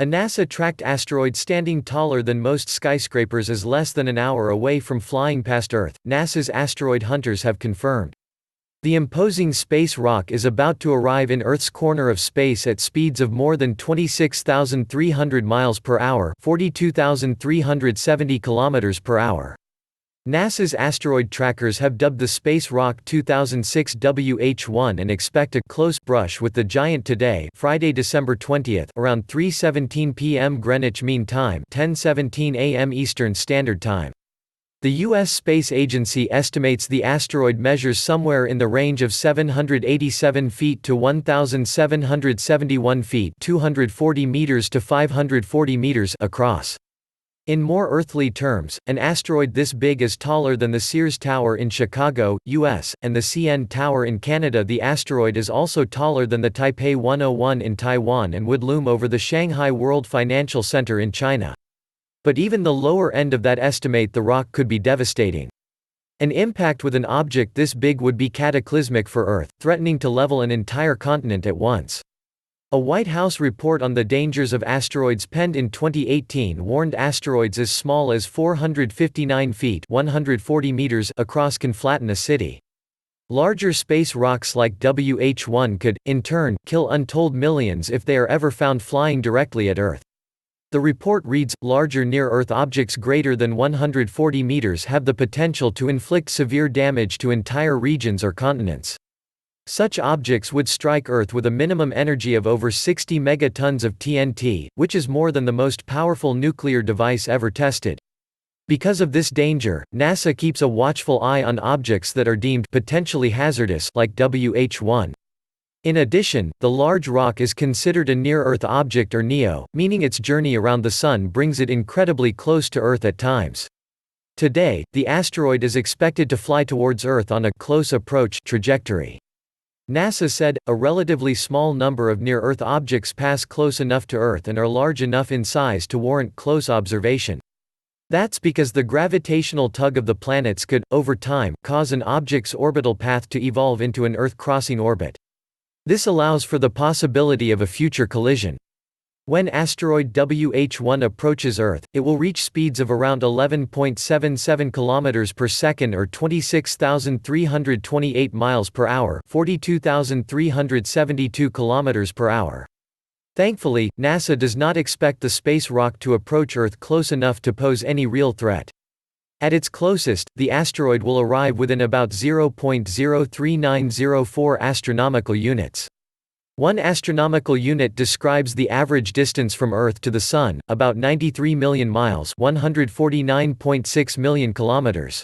A NASA-tracked asteroid standing taller than most skyscrapers is less than an hour away from flying past Earth, NASA's asteroid hunters have confirmed. The imposing space rock is about to arrive in Earth's corner of space at speeds of more than 26,300 miles per hour, 42,370 kilometers per hour. NASA's asteroid trackers have dubbed the space rock 2006 WH-1 and expect a close brush with the giant today, Friday, December 20, around 3:17 p.m. Greenwich Mean Time, 10:17 a.m. Eastern Standard Time. The U.S. Space Agency estimates the asteroid measures somewhere in the range of 787 feet to 1,771 feet, 240 meters to 540 meters across. In more earthly terms, an asteroid this big is taller than the Sears Tower in Chicago, U.S., and the CN Tower in Canada. The asteroid is also taller than the Taipei 101 in Taiwan and would loom over the Shanghai World Financial Center in China. But even the lower end of that estimate, the rock could be devastating. An impact with an object this big would be cataclysmic for Earth, threatening to level an entire continent at once. A White House report on the dangers of asteroids penned in 2018 warned asteroids as small as 459 feet (140 meters) across can flatten a city. Larger space rocks like WH-1 could, in turn, kill untold millions if they are ever found flying directly at Earth. The report reads, larger near-Earth objects greater than 140 meters have the potential to inflict severe damage to entire regions or continents. Such objects would strike Earth with a minimum energy of over 60 megatons of TNT, which is more than the most powerful nuclear device ever tested. Because of this danger, NASA keeps a watchful eye on objects that are deemed potentially hazardous, like WH-1. In addition, the large rock is considered a near-Earth object or NEO, meaning its journey around the Sun brings it incredibly close to Earth at times. Today, the asteroid is expected to fly towards Earth on a close approach trajectory. NASA said, a relatively small number of near-Earth objects pass close enough to Earth and are large enough in size to warrant close observation. That's because the gravitational tug of the planets could, over time, cause an object's orbital path to evolve into an Earth-crossing orbit. This allows for the possibility of a future collision. When asteroid WH-1 approaches Earth, it will reach speeds of around 11.77 km per second or 26,328 miles per hour, 42,372 km per hour. Thankfully, NASA does not expect the space rock to approach Earth close enough to pose any real threat. At its closest, the asteroid will arrive within about 0.03904 astronomical units. 1 astronomical unit describes the average distance from Earth to the Sun, about 93 million miles, 149.6 million kilometers.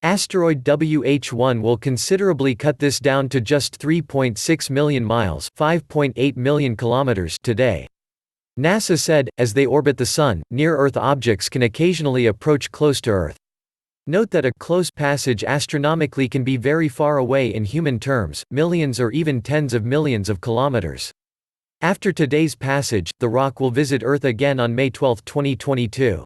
Asteroid WH-1 will considerably cut this down to just 3.6 million miles, 5.8 million kilometers today. NASA said, as they orbit the Sun, near-Earth objects can occasionally approach close to Earth. Note that a close passage astronomically can be very far away in human terms, millions or even tens of millions of kilometers. After today's passage, the rock will visit Earth again on May 12, 2022.